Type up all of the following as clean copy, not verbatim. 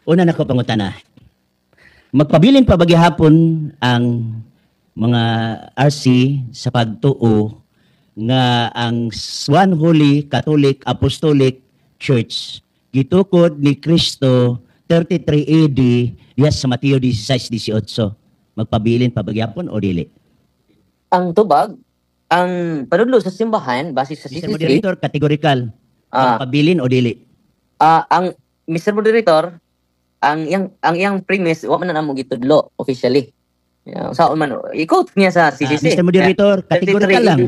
Una nako pangutana. Magpabilin pa bagihapon ang mga RC sa pagtuo nga ang One Holy Catholic Apostolic Church gitukod ni Kristo 33 AD diya sa Mateo 16:18. Magpabilin pa bagihapon o dili? Ang tubag, ang panudlo sa simbahan base sa Mr. CCC, Moderator, kategorikal. Magpabilin o dili? ang Mr. Moderator, ang iyang premise wa man na namo gitudlo officially. Saan man i-quote niya sa CCC. Mr. Moderator, kategorikal lang.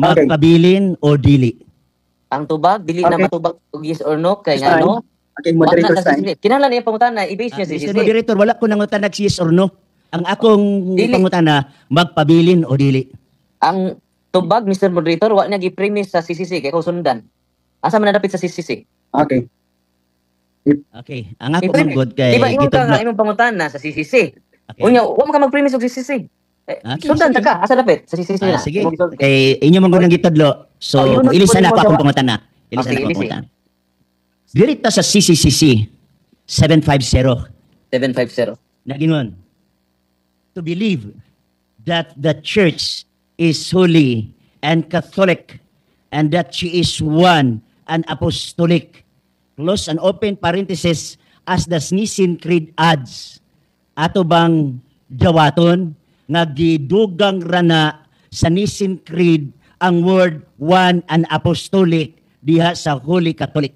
Magpabilin o dili? Ang tubag dili na matubag og yes or no kay ano. Okay, moderator time. Kinahanglan niya pangutana i-base niya sa CCC. Mr. Moderator, wala ko nangutan yes or no. Ang akong pangutana, magpabilin o dili? Ang tubag, Mr. Moderator, wa na gi-premise sa CCC kay kung sundan. Asa man nadapit sa CCC? Okay. Okay, ang ako manggod kay diba ingon ka nga imong pangutana sa CCC. Okay. Unya, wa man ka mag-premise og CCC. Sundan ta ka, asa dapit sa CCC na. Sige. Kay inyo manggod ng gitudlo. So, ilisan na ako akong pangutana. Ilisan na ako pangutana. Dirita sa CCCC 750. Nagingon. To believe that the church is holy and Catholic and that she is one and apostolic. Close and open parenthesis as the Nicene Creed adds. Ato bang jawaton nga gidugang rana sa Nicene Creed ang word one and apostolic diha sa Holy Catholic?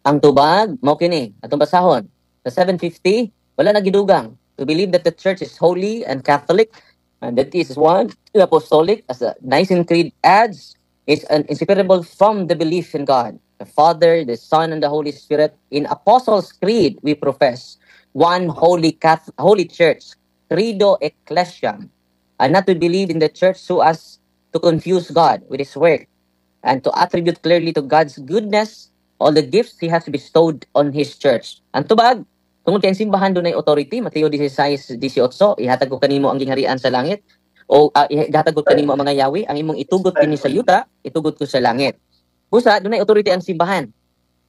Ang tubag, mao kini atong basahon. Sa 750, wala na gidugang. To believe that the church is holy and Catholic and that is one apostolic, as the Nicene Creed adds, is inseparable from the belief in God, the Father, the Son, and the Holy Spirit. In Apostles' Creed, we profess one holy church, credo ecclesiam, and not to believe in the church so as to confuse God with His work and to attribute clearly to God's goodness all the gifts He has bestowed on His church. Ang tubag, tungod kay simbahan dunay authority, Mateo 16:18, ihatag ko kanimo ang gingharian sa langit, o ihatag ko kanimo ang mga yawi, ang imong itugot kini sa yuta, itugot ko sa langit. Busa dunay authority ang simbahan.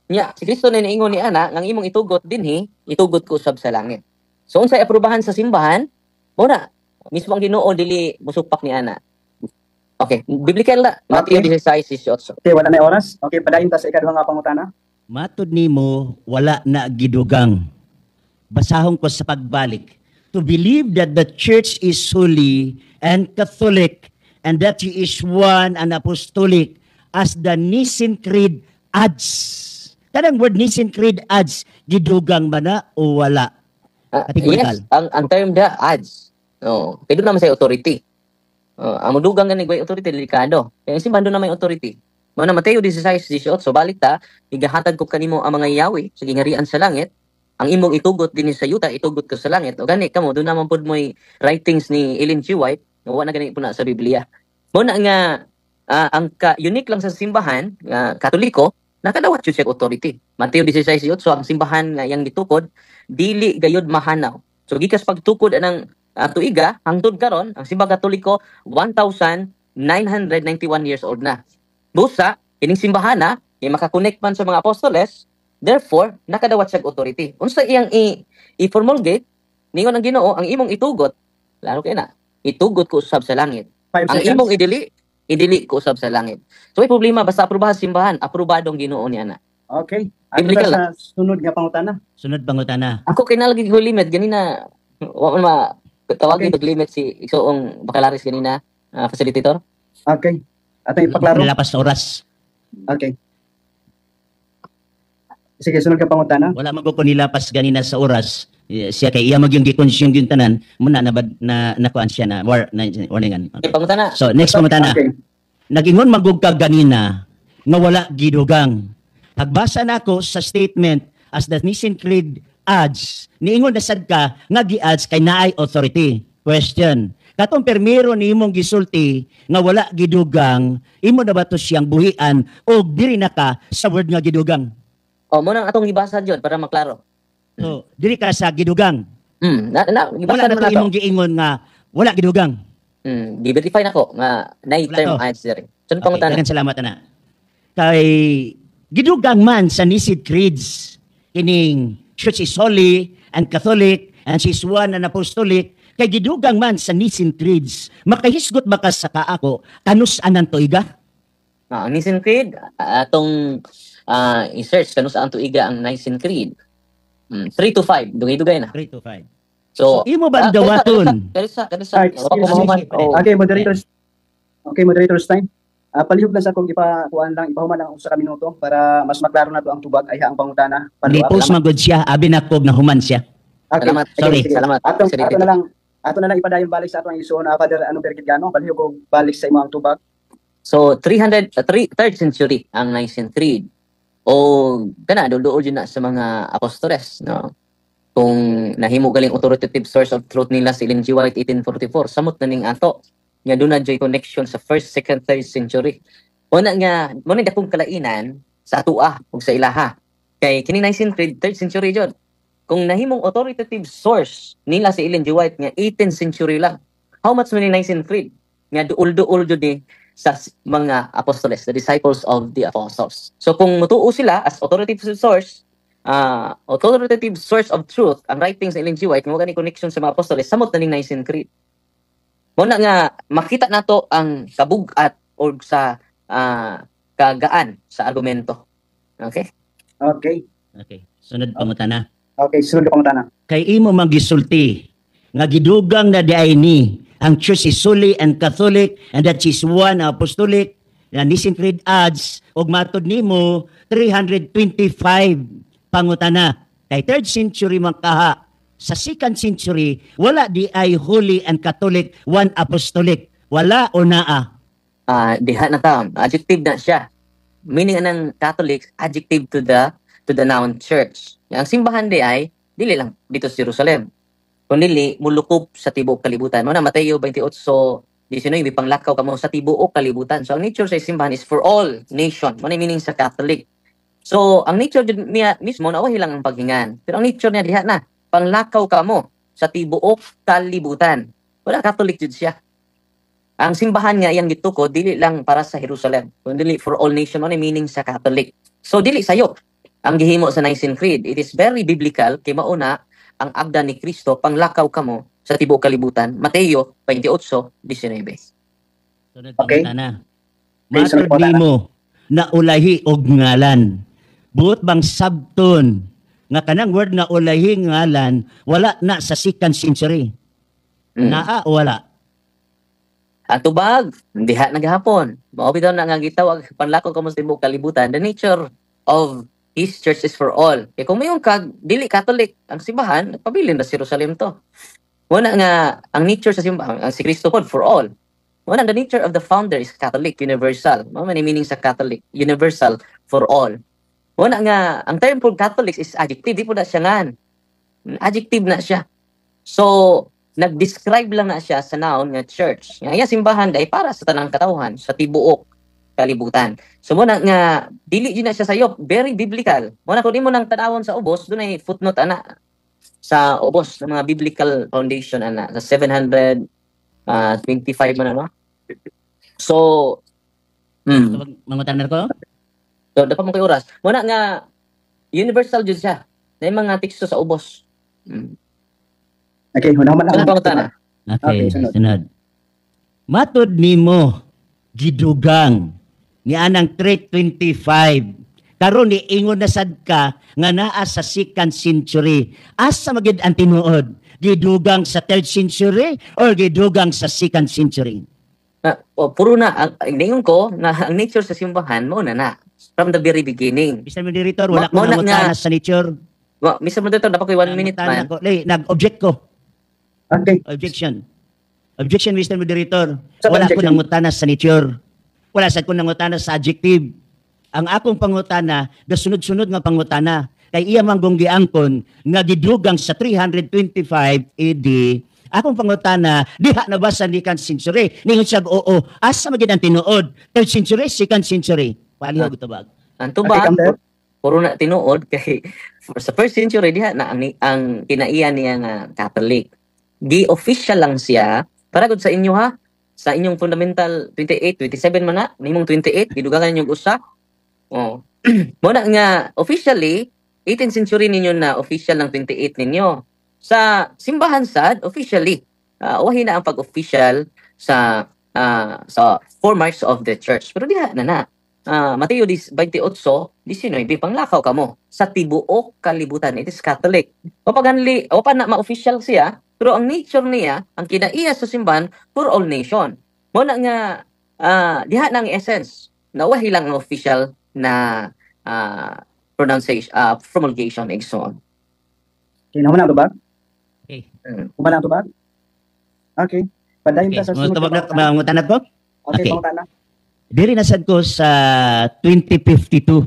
Nya, si Kristo na niingon ni ana, ang imong itugot dinhi, itugot ko usab sa langit. So unsay aprubahan sa simbahan? Muna, mismo ang Ginoo dili musupak ni ana. Okay, biblical na, Mateo 16:18. Okay, wala na oras. Okay, padayon ta sa ikaduhang nga pangutana. Matud nimo wala na gidugang. Basahon ko sa pagbalik. To believe that the church is holy and Catholic and that He is one and apostolic as the Nicene Creed adds. Kanang word Nicene Creed adds, gidugang ba na o wala? Yes, ang term da adds. No, pero naman sa authority. Ang mudugang gani goy authority delikado. Kaya simbahan do na may authority. Mao na Mateo 16:18, so balik ta, igahatag ko kanimo ang mga yawi sa gingharian sa langit. Ang imong itugot din sa yuta, itugot ko sa langit. O gani kamo do naman pud moy writings ni Ellen G. White, wa na gani po na sa Biblia. Mo na nga ang unique lang sa simbahan Katoliko, nakadawat siya authority. Mateo 16:18, so ang simbahan nga yang gitukod dili gayud mahanaw. So gikas pagtukod anang tuiga hangtod karon ang simbahan Katoliko 1991 years old na. Busa kining simbahan na makakonect man sa mga apostoles. Therefore, nakadawat siya authority. Unsa iyang i-formulgate, ningon ang Ginoo, ang imong itugot, lalo kay na, itugot ko usab sa langit. Ang imong idili ko usab sa langit. So, may problema, basta aprobahan simbahan, aprobadong Ginoo niya na. Okay. Ano ba sa sunod nga pangutana? Sunod pangutana. Ako kinalagi ko limit, ganina, tawag yung limit si Iksoong Bacalaris ganina, facilitator. Okay. Ato ipaklaro. Nilapas sa oras. Okay. Sige, sunod ka pangutana. Wala man ko nilapas ganina sa oras. Siya kay iya mag yung gikonsume yung tanan, muna na nakuan siya na warningan. Okay, pangutana. So, next pangutana. Okay. Nagingon magug ka ganina nga wala gidugang. Pagbasa nako sa statement as the Nicene Creed adds, niingon na sad ka nga gi-adds kay naay authority. Question. Katong permiro ni imong gisulti nga wala gidugang, imo na ba to siyang buhian o diri na ka sa word nga gidugang? Mo nang atong gibasa jud para maklaro. So, diri ka sa gidugang. Gibasa na to imong giingon nga wala gidugang. Gi-verify nako nga nay term adds diri. Sunod pangutana. Okay, salamat na. Kay gidugang man sa Nicene Creeds kining church is holy and Catholic and she's one and apostolic kay gidugang man sa Nicene Creeds. Makahisgot ba ka sa kaako kanus-anan tuiga? Ang Nicene Creed, atong i-search kano saan tuiga ang Nicene Creed. 3 to 5, dugay-dugay na. 3 to 5. So, imo ba dawaton? Kanisa. Alright, Okay, moderators. Okay, moderators time. Palihog lang sa akong ipahuman lang usa ka minuto para mas maklaro na to ang tubag ay ang pangutana. Di-post magod siya, abi na kog na human siya. Okay. Salamat. Sorry. Sige. Salamat. Ato na lang ipadayon balik sa atong isuon Father Perkit Gano, palihog og balik sa imo ang tubag. So, 3rd century ang Nicene Creed. O, doon yun na sa mga apostoles, no? Kung nahimo galing authoritative source of truth nila si Ellen G. White 1844, samot na ning ato. Nga doon na joy connection sa 1st, 2nd, 3rd century. Muna dakong kalainan sa atua ug sa ilaha. Kay kining Nicene Creed, 3rd century jud. Kung nahimong authoritative source nila si Ellen G. White nga 18th century lang. How much man ni Nicene Creed? Nga duol-duol jud ni sa mga apostoles, the disciples of the apostles. So kung mutuo sila as authoritative source of truth, ang writings ni Ellen G. White, nga ni connection sa mga apostoles, samot na ning Nicene Creed. Muna nga, makita nato ang kabugat o sa kagaan sa argumento. Okay? Okay. Okay. Sunod pangutana. Okay, sunod ka pangutana. Kay imo magisulti nga gidugang na diay ni ang church is holy and Catholic and that is one apostolic na Nicene Creed adds og matod nimo 325 pangutana. Kay 3rd century man kaha, sa 2nd century wala di ay holy and Catholic, one apostolic. Wala o naa? Diha na ta, adjective na siya. Meaning ng Catholic, adjective to the noun church. Ang simbahan di ay dili lang dito sa Jerusalem, kundi mulukop sa tibuok kalibutan. Mo na Mateo 28:19, panglakaw kamo sa tibuok kalibutan. So ang nature sa simbahan is for all nation. Mo na meaning sa Catholic. So ang nature niya mismo na lang ang paghingan. Pero ang nature niya diha na panglakaw kamo sa tibuok kalibutan. Wala Catholic jud siya. Ang simbahan nga iyang gituko dili lang para sa Jerusalem, kundi for all nation, ano meaning sa Catholic. So dili sayo ang gihimo sa Nicene Creed. It is very biblical kay mauna ang agda ni Kristo panglakaw kamo sa tibuok kalibutan. Mateo 28:19. Sunod Okay. pangutana. Okay, sunod Matod pangutana. nimo na ulahi og ngalan. Buot bang sabton nga kanang word na ulahi ngalan wala na sa 2nd century? Naa o wala? Ang tubag, diha naghapon. Mao bitaw na nga gitawag panlakaw kamo sa tibuok kalibutan. The nature of His church is for all. Kaya kung mayong dili Catholic ang simbahan, pabilin na sa Jerusalem to. Muna nga, ang nature sa simbahan, ang si Kristo pod for all. Muna, the nature of the founder is Catholic, universal. Muna, meaning sa Catholic, universal for all. Muna nga, ang term for Catholics is adjective. Di po na siya nga. Adjective na siya. So, nag-describe lang na siya sa noun nga church. Nga simbahan dahil para sa tanang katawhan, sa tibuok kalibutan. So muna nga dili gyud na siya sayop, very biblical. Muna kun imo nang tanawon sa ubos, dunay footnote ana sa ubos ng mga biblical foundation ana sa 725 man ano. So Mangutan ko? so dapat mo kay oras. Muna nga universal jud siya. May mga teksto sa ubos. Okay, hunaman Ano lang. pangutana? Okay, Okay, sunod. sunod. Matod nimo gidugang ni anang 325 karon ni ingon na sad ka nga naa sa 2nd century. Asa magid ang tinuod? Gidugang sa 3rd century or gidugang sa 2nd century? Puro na ang ningon ko na ang nature sa simbahan mo na from the very beginning. Mr. Moderator, wala ko Muna na nga. sa nature. Mr. Moderator, dapat ko 1 minute man. Nag-object ko. Okay. Objection. Objection, Mr. Moderator. Sa Wala ko objection. nangutana sa nature. Wala sad ko nangutana sa adjective. Ang akong pangutana, gasunod-sunod nga pangutana. Kay iya manggong giangkon nga gidugang sa 325 AD. Akong pangutana, diha na ba sa 2nd century? Ningon siya, oo. Asa magid ang tinuod? 3rd century, 2nd century. Palihog tubag. Ang Okay, tubag, come there. puro na tinuod kay sa 1st century diha na ang kinaiya niya nga Catholic. Gi-official lang siya para gud sa inyo ha. Sa inyong fundamental 28, 27 man na, nimong 28 gidugangan yung usa. Oh. Mo na nga officially 18th century ninyo na official ng 28 ninyo. Sa simbahan sad, officially, wahi na ang pag-official sa foremarks of the church. Pero diha na. Mateo 28:19, panglakaw ka mo sa tibuok kalibutan. It is Catholic. O pa na ma-official siya, pero ang nature niya, ang kinaiya sa simbahan, for all nation. Mo na nga, diha na ang essence, na wahi lang ang official na pronunciation, promulgation, and so on. Okay, naman ang tubag? Okay. Naman ang tubag? Okay. Padayon Okay. ta sa sunod. Mga tanag ko? Okay, Okay. pangutana. Diri nasad ko sa 2052.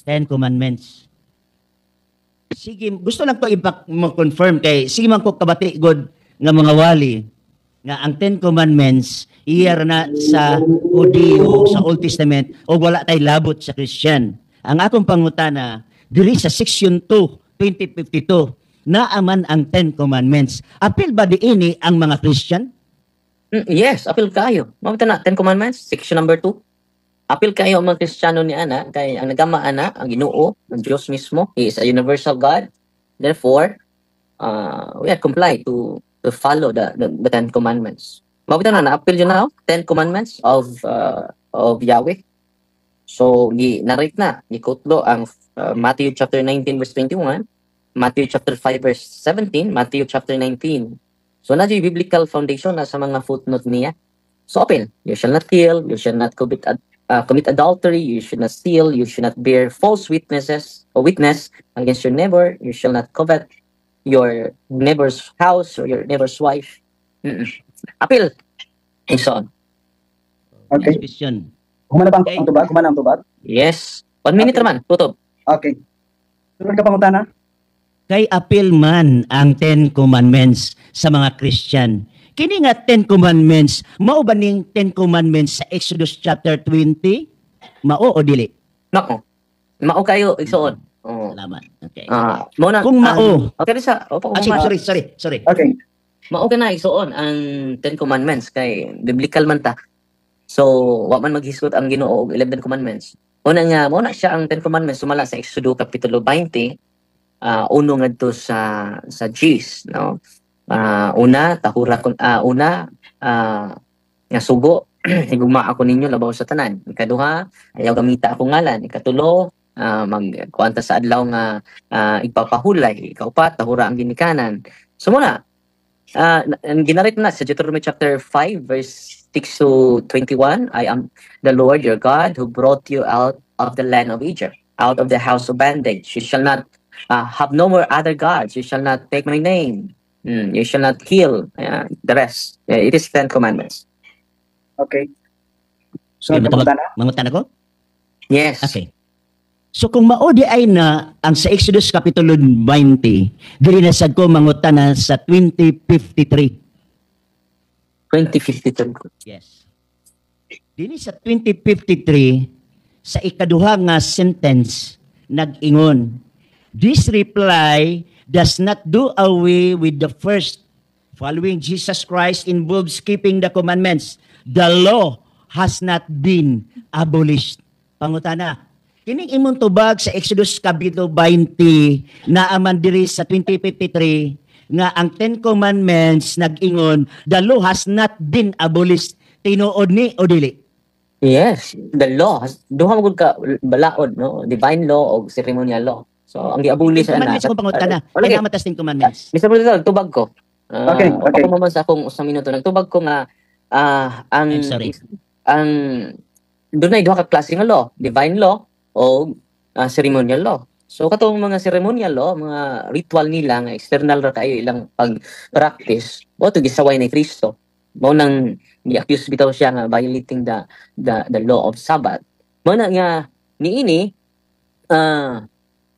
10 Commandments. Sige, gusto lang ko i-confirm kay sige man ko kabati god nga mga wali nga ang 10 Commandments iyar na sa Hudiyo, sa Old Testament o wala tay labot sa Christian. Ang akong pangutana diri sa section 2, 2052 naaman ang 10 Commandments. Apil ba diini ang mga Christian? Yes, apil kayo. Mabita na, 10 Commandments, section number 2. Apil kayo ang mga Kristiyano ni Ana, kay ang nagama Ana, ang Ginoo, ang Diyos mismo, He is a universal God. Therefore, we are comply to follow the 10 Commandments. Mabita na, apil yun na, 10 Commandments of Yahweh. So, narrate na, ikutlo ang Matthew chapter 19 verse 21, Matthew chapter 5 verse 17, Matthew chapter 19. So, na yung biblical foundation na sa mga footnote niya. So, open. You shall not kill, you shall not commit adultery, you should not steal, you should not bear false witness against your neighbor, you shall not covet your neighbor's house or your neighbor's wife. Apil. And so on. Okay. Next question. Humana ba Okay. ang tubag? Humana ang tubag? Yes. 1 minute Okay. naman, tutob. Okay. Sunod ka pangutana. Kay apil man ang 10 Commandments sa mga Christian. Kini nga 10 Commandments, mao ba ning 10 Commandments sa Exodus chapter 20? Mao o dili? Nako. Mao kayo, igsoon. Oh. Salamat. Okay. Muna, Kung mao. okay, sa. Sorry. Okay. Mao ka na, igsoon ang 10 Commandments kay biblical man ta. So, wa man maghisgot ang Ginoo og 11 Commandments. Una siya ang 10 Commandments sumala sa Exodus kapitulo 20. Uno ngadto sa G's, no? Una nga sugo higugma ako ninyo labaw sa tanan. Ikaduha, ayaw gamita ako ngalan. Ikatulo, magkuanta sa adlaw nga igpapahulay. Ikaupat, tahura ang ginikanan. So muna, ginarit na sa Deuteronomy chapter 5 verse 6 to 21, I am the Lord your God who brought you out of the land of Egypt, out of the house of bondage. You shall not have no more other gods. You shall not take my name. You shall not kill. The rest. It is 10 Commandments. Okay. Sunod ka pangutana. Mangutan ako? Yes. Okay. So kung maodi ay na ang sa Exodus kapitulo 20, dili na sad ko mangutan na sa 2053. 2052. Yes. Dini sa 2053 sa ikaduha nga sentence nag-ingon, this reply does not do away with the first. Following Jesus Christ involves keeping the commandments. The law has not been abolished. Pangutana, kining imong tubag sa Exodus kapitulo 20 na aman diri sa 2053 nga ang 10 Commandments nag-ingon, the law has not been abolished. Tinuod ni o dili? Yes. The law. Duha magud ka balaod, no? Divine law o ceremonial law. So, ang giabuli sa Commandments kung pangutana. Okay. Kaya matas 10 Commandments. Mr. President, tubag ko. Okay. Ako mo man sa akong usang minuto. Nagtubag ko nga ang I'm sorry. doon ay duha ka klase nga law, divine law o ceremonial law. So katong mga ceremonial law, mga ritual nila nga external ra kayo ilang pag-practice, o to gisaway ni Kristo. Mao nang gi-accuse bitaw siya nga violating the law of Sabbath. Mao na nga niini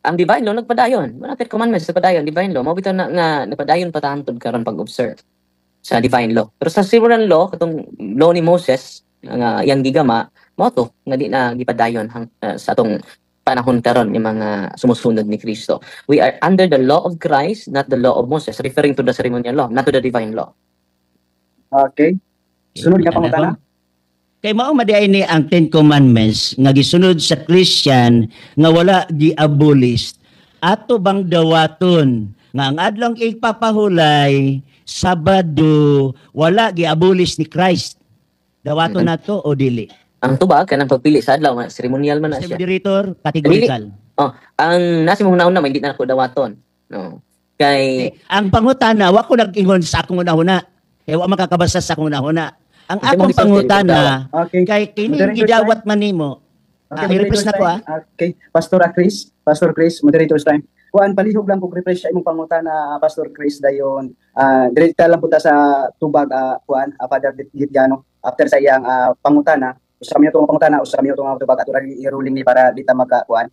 ang divine law nagpadayon. Mga 10 commandments nagpadayon divine law. Mao bitaw na nga nagpadayon patahantod karon pag-observe sa divine law. Pero sa ceremonial law, katong law ni Moses nga yang gigama, mao to nga di na gipadayon sa atong panahon karon ni mga sumusunod ni Kristo. We are under the law of Christ, not the law of Moses, referring to the ceremonial law, not to the divine law. Okay. Sunod ka pangutana. Kay mao madiay ni ang Ten Commandments nga gisunod sa Christian nga wala gi-abolish. Ato bang dawaton nga ang adlong igpapahulay Sabado wala gi-abolish ni Christ. Dawaton nato o dili? Ang tubag kanang pagpili sa adlaw, ceremonial man na Sa siya. moderator, categorical. Ang nasi mong nauna, hindi na ako dawaton. No. Kay Ang pangutana, wa ko nag-ingon sa akong una-una. Kaya wa makakabasa sa akong una-una. Ang Kasi akong mo pangutana, Okay. kay kining Moderator gidawat man nimo. I-request na ko Okay, Pastor Chris, moderator's time. Kuan palihog lang kung refresh sa imong pangutana, Pastor Chris dayon. Direkta lang punta sa tubag kuan Father Gitgano after sa iyang pangutana. Usa kami itong pangutana, usa kami itong tubag ato rin i-ruling ni para dita magka kuan.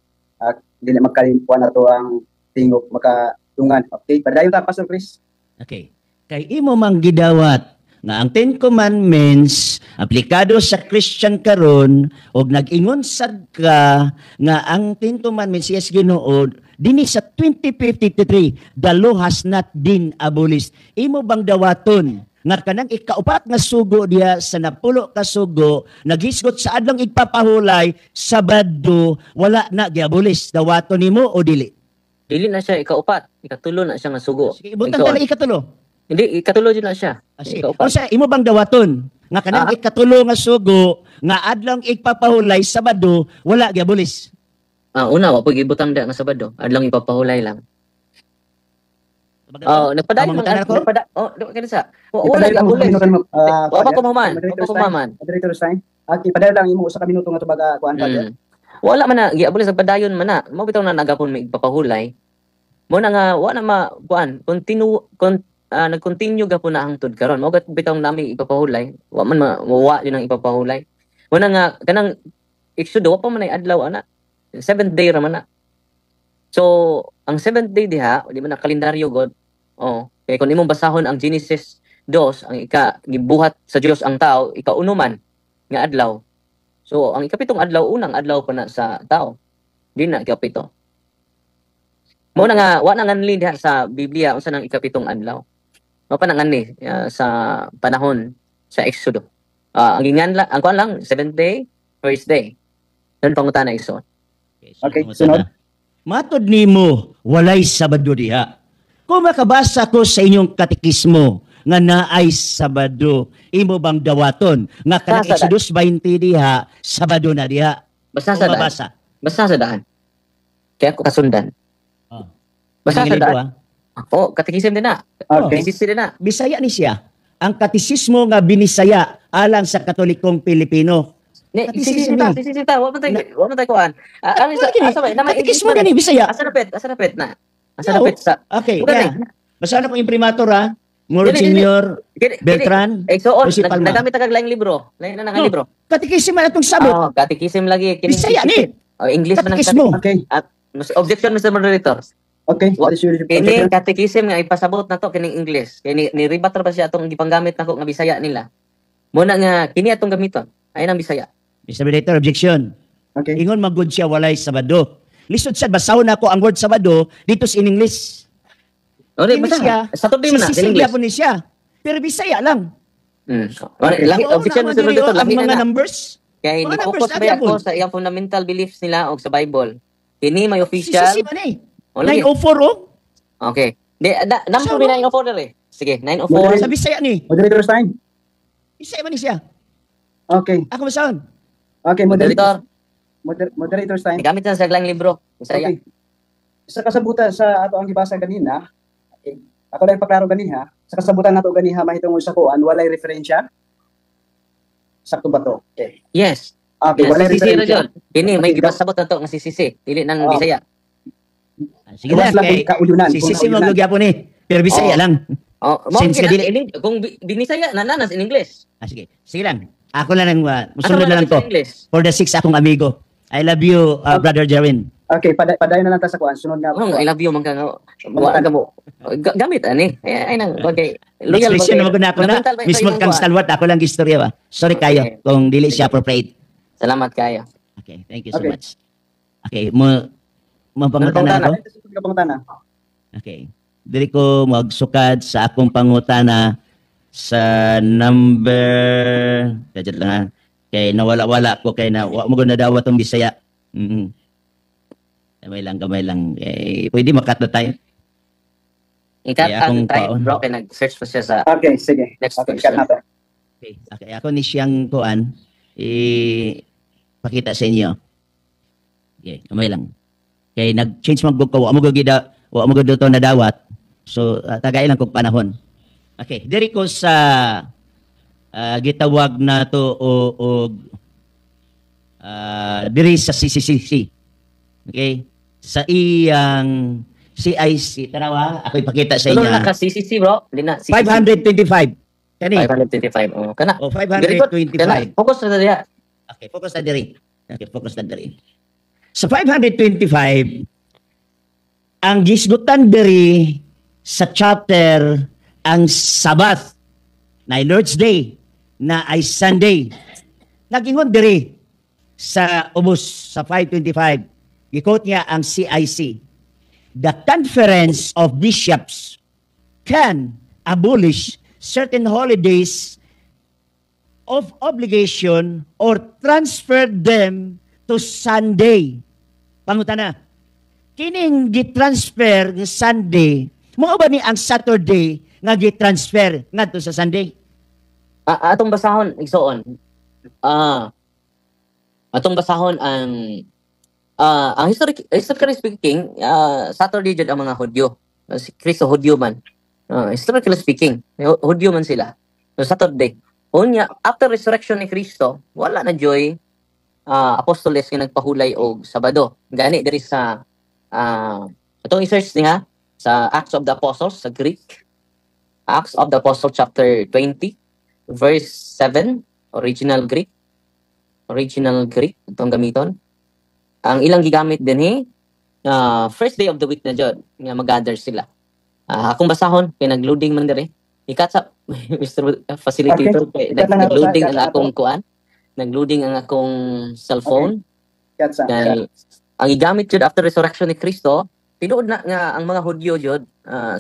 Dili magkalimpuan ato ang tingog makadungan. Okay, padayon ta Pastor Chris. Okay. Kay imo mang gidawat nga ang Ten Commandments aplikado sa Christian karon og nag-ingon sad ka nga ang Ten Commandments yes Ginoo dinhi sa 2053 the law has not been abolished. Imo bang dawaton nga kanang ikaupat nga sugo diya sa napulo ka sugo naghisgot sa adlong igpapahulay Sabado wala na giabolish, dawaton nimo o dili? dili na siya ikaupat, ikatulo na siya nga sugo. Sige, ibutang tala ikatulo. Hindi, ikatulo dyan na siya. Sige. Ikaupat. O sa imo bang dawaton nga kanang ikatulo nga sugo nga adlong igpapahulay Sabado wala giabolish? Una, wapag ibutang da nga Sabado. Adlang ipapahulay lang. Nagpadayon lang. Kaya sa. Wala giabolish. Wala ko mahuman. Moderator's time. Okay, padayon lang imo usa ka minuto nga tubag kuan Father. Wala man na giabolish sa padayon man na. Mo bitaw na nagapon may ipapahulay. Mo na nga wala ma kuan nag-continue gapon na hangtod karon. Mo gat bitaw nami ipapahulay. Wa man mawa din ang ipapahulay. Mo na nga kanang Exodo wa pa man ay adlaw ana. 7th day ra man na. So, ang 7th day diha, di man na kalendaryo god. Kaya kung imong basahon ang Genesis 2, ang gibuhat sa Dios ang tao, ikauno man nga adlaw. So, ang ikapitong adlaw unang adlaw pa na sa tao. Di na ikapito. Mo na nga wa na nganli diha sa Biblia unsa nang ikapitong adlaw. Wa pa nganli sa panahon sa Exodo. Ang ingan lang, ang kuan lang 7th day, first day. Doon pangutana iso. Okay, sunod. Matod nimo walay Sabado diha. Kung makabasa ko sa inyong katekismo nga naay Sabado, imo bang dawaton nga kanang Exodus 20 diha Sabado na diha? Basta sa daan. Basta sa daan. Kaya ko kasundan. Basta sa daan. Katekism din na. Okay. Din na. Bisaya ni siya. Ang katekismo nga binisaya alang sa Katolikong Pilipino. Sisita. Wa man tay kuan. Ano sa katekismo na ni Bisaya. Asa napet na. Sa. Okay, kaya. Basta na ko imprimatur ha. Senior Beltran. Nagamit kag laing libro. Lain na nga libro. Katekismo na itong sabot. Katekism lagi. Bisaya ni. English man ang katekismo. Okay. Objection, Mr. Moderator. Okay. Kini katekism nga ipasabot na to kining English. Kini ni-rebat ba siya atong gipanggamit nako nga Bisaya nila. Muna nga kini atong gamiton. Ay nang Bisaya. Mr. Moderator, objection. Okay. Ingon magud siya walay Sabado. Lisod sad basahon ako ang word Sabado dito sa English. Basta. Saturday man na in English. Po ni siya. Pero Bisaya lang. Objection, Mr. Moderator. Ang mga numbers. Kaya hindi focus ba ako sa iyang fundamental beliefs nila o sa Bible. Kini may official. Si man eh. 904 oh. Okay. Nampo ni 904 dere. Sige, 904. Sa Bisaya ni. Moderator's time. Bisaya man ni siya. Okay. Ako basahon. Okay, Moderator. Moderator's time. Gamit na sa lang libro. Bisaya. Okay. Sa kasabutan sa ato ang gibasa kanina, okay. Ako lang paklaro ganiha, sa kasabutan nato ganiha mahitungod sa kuan, walay referensya. Sakto ba to? Okay. Yes. Okay, walay referensya. Kini may gipasabot na to nga sisisi, dili nang Bisaya. Sige lang kay sisisi mo gyapon ni. Pero Bisaya lang. Since dili kung binisaya nananas in English. Sige. Sige lang. Ako lang musunod na lang to. For the 6 akong amigo. I love you, Brother Jerwin. Okay, padayon na lang ta sa kuan. Sunod nga. I love you man ka nga. Wala mo. Gamit ani. Ay nang okay. Loyal mo na ako na. Mismo kang stalwart ako lang istorya ba. Sorry kayo kung dili siya appropriate. Salamat kayo. Okay, thank you so much. Okay, pangutana ako. Okay. Dili ko magsukad sa akong pangutana sa number Kay nawala-wala ko kay na wa mo gud nadawat tong Bisaya. Gamay lang. Pwede makat na tayo. Ikat Kaya akong ang try, paon. bro, kaya nag-search pa siya sa Okay, sige. next Okay, question. cut na to. Okay, ako ni siyang kuan pakita sa inyo. Okay, gamay lang. Kay nag-change mag ko, wa mo gud to nadawat. So tagay lang kog panahon. Okay, diri ko sa gitawag na to og diri sa CCCC. Okay? Sa iyang CIC, tanawa, ako ipakita sa Tulong inyo. na ka CCC, bro. Hindi na. CCC. 525. Kani? 525. Oh, kana. O Very good. 525. Kana. Focus na diya. Okay, focus na diri. Sa 525, ang gisgutan diri sa chapter ang Sabbath na Lord's Day na ay Sunday. Nagingon diri sa ubos sa 525. Gikot niya ang CIC. The Conference of Bishops can abolish certain holidays of obligation or transfer them to Sunday. Pangutana, kining gitransfer ng Sunday, mao ba ni ang Saturday nga gitransfer ngadto sa Sunday? Atong basahon, igsoon. Atong basahon ang historically speaking, Saturday jud ang mga Hudyo. Si Kristo Hudyo man. Historically speaking, Hudyo man sila. So Saturday. Unya, after resurrection ni Kristo, wala na joy apostoles nga nagpahulay og Sabado. Gani diri sa atong i-search niya sa Acts of the Apostles sa Greek. Acts of the Apostles chapter 20 verse 7, original Greek itong gamiton. Ang ilang gigamit din first day of the week na jud nga mag-gather sila. Akong basahon kay nagloading man diri. Ikat sa Mr. Facilitator kay nagloading ang akong kuan. Nagloading ang akong cellphone. Cut sa. Kay ang gigamit jud after resurrection ni Kristo, tinuod na nga ang mga Hudyo jud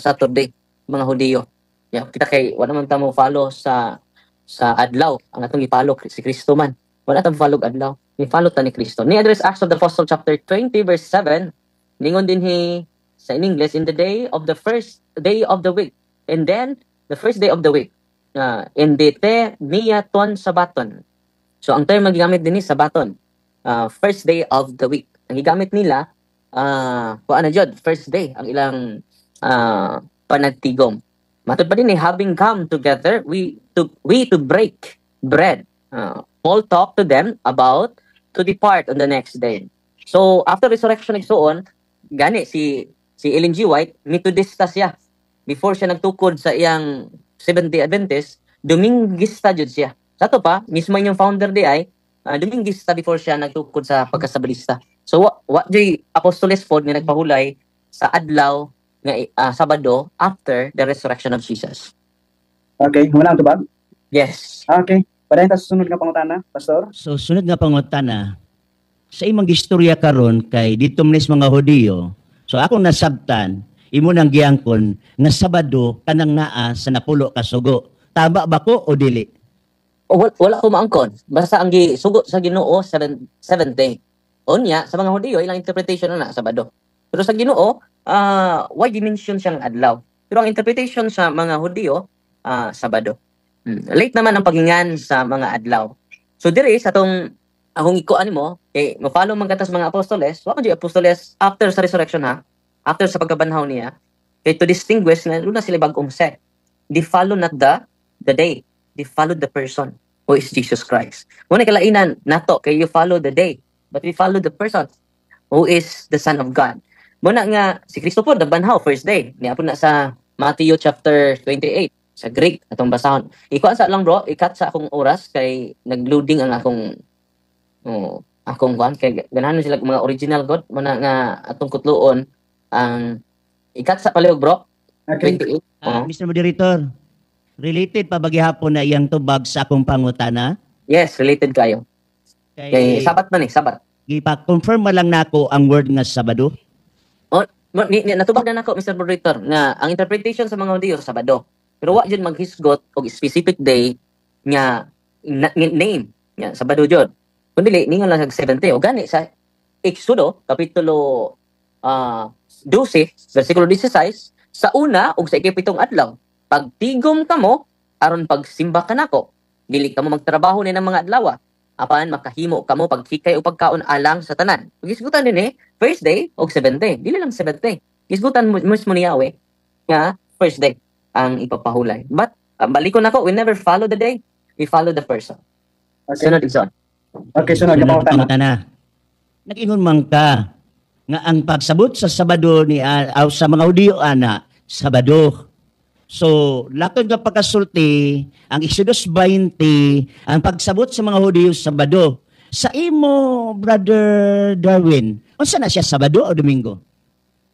Saturday, mga Hudyo. Yeah, kita kay wala man ta mo follow sa adlaw. Ang atong i-follow si Kristo man. Wala tang follow adlaw. I-follow ta ni Kristo. Ni address Acts of the Apostle chapter 20 verse 7. Ningon din sa in English, in the day of the first day of the week. And then the first day of the week. Indite niya ton sabaton. So ang term magigamit din ni sabaton. First day of the week. Ang gigamit nila kuan na jud first day ang ilang panagtigom. Matod pa din having come together we to break bread. Paul talked to them about to depart on the next day. So after resurrection and so on, gani si Ellen G. White Methodista siya. Before siya nagtukod sa iyang Seventh-day Adventist, Dominguista jud siya. Sa to pa, mismo yung founder di ay Dominguista before siya nagtukod sa pagkasabalista. So what joy apostoles pod nga nagpahulay sa adlaw nga Sabado after the resurrection of Jesus. Okay, muna ang tubag. Yes. Okay. Padayon ta sa sunod nga pangutana, Pastor. So sunod nga pangutana, sa imong gistorya karon kay dito mnis mga Hudiyo. So akong nasabtan, imo nang giangkon nga Sabado kanang naa sa napulo ka sugo. Tama ba ko o dili? Wala ko maangkon. Basta ang gisugo sa Ginoo 7th day. Unya sa mga Hudiyo ilang interpretation na Sabado. Pero sa Ginoo, why dimension siyang adlaw? Pero ang interpretation sa mga Hudiyo, Sabado. Late naman ang paghingan sa mga adlaw. So diri sa atong akong ikuan mo, kay mo-follow man katas mga apostoles, wa man di apostoles after sa resurrection after sa pagkabanhaw niya, kay to distinguish nga una sila bag-ong sect. They follow not the day, they follow the person who is Jesus Christ. Muna kalainan nato kay you follow the day, but we follow the person who is the Son of God. Muna nga si Kristo po nagbanhaw first day. Niya po na sa Matthew chapter 28 sa Greek atong basahon. Ikuan sa lang bro, ikat sa akong oras kay nagloading ang akong kuan kay ganahan sila mga original god muna nga atong kutluon ang ikat sa palihog bro. Okay. 28. Mr. Moderator, related pa bagihapon na iyang tubag sa akong pangutana? Yes, related kayo. Kay sabat man sabat. Gipa-confirm lang nako ang word nga Sabado. Natubag na nako Mr. Moderator nga ang interpretation sa mga Hudiyo Sabado. Pero wa jud maghisgot og specific day nga name Yan, Sabado jud. Kun dili ningon lang sa 7 day o gani sa Exodo kapitulo 12 bersikulo 16 sa una ug sa ikapitong adlaw pagtigom kamo aron pagsimba kanako dili kamo magtrabaho ni ng mga adlaw apan makahimo kamo pagkikay o pagkaon alang sa tanan gisgutan dinhi first day ug 7th day dili lang 7th day gisgutan mo ni Yahweh nga first day ang ipapahulay but balikon nako we never follow the day we follow the person. Okay. Sunod Igsoon. Okay, sunod yung pangutan na. na. Nag-ingon man ka nga ang pagsabot sa Sabado ni sa mga Hudiyo ana Sabado. So, laton nga pagkasulti, ang Exodus 20, ang pagsabot sa mga Hudiyo Sabado. Sa imo, Brother Darwin, unsa na siya Sabado o Domingo?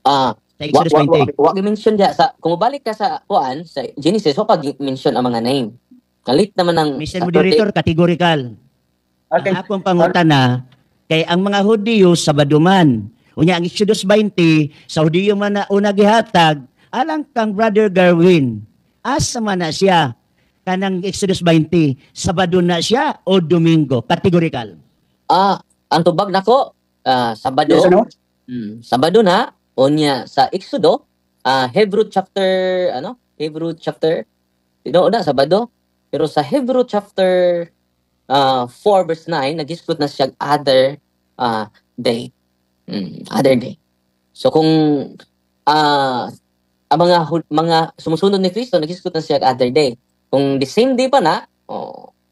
Sa Exodus 20. Wa mention dia sa kung mobalik ka sa kuan sa Genesis wa pag mention ang mga name. Kalit naman ang Mr. Moderator, categorical. Okay. Ang akong pangutana, kay ang mga Hudiyo Sabado man. Unya ang Exodus 20, sa Hudiyo man na una gihatag, alang kang Brother Darwin, asa man na siya kanang Exodus 20, Sabado na siya o Domingo? Categorical. ang tubag nako Sabado. Yes or no? Sabado na unya sa Exodo Hebrew chapter tinuod na Sabado pero sa Hebrew chapter 4 verse 9 nagisgot na siya other day. Other day. So kung ang mga sumusunod ni Kristo nagisgot na siya other day. Kung the same day pa na,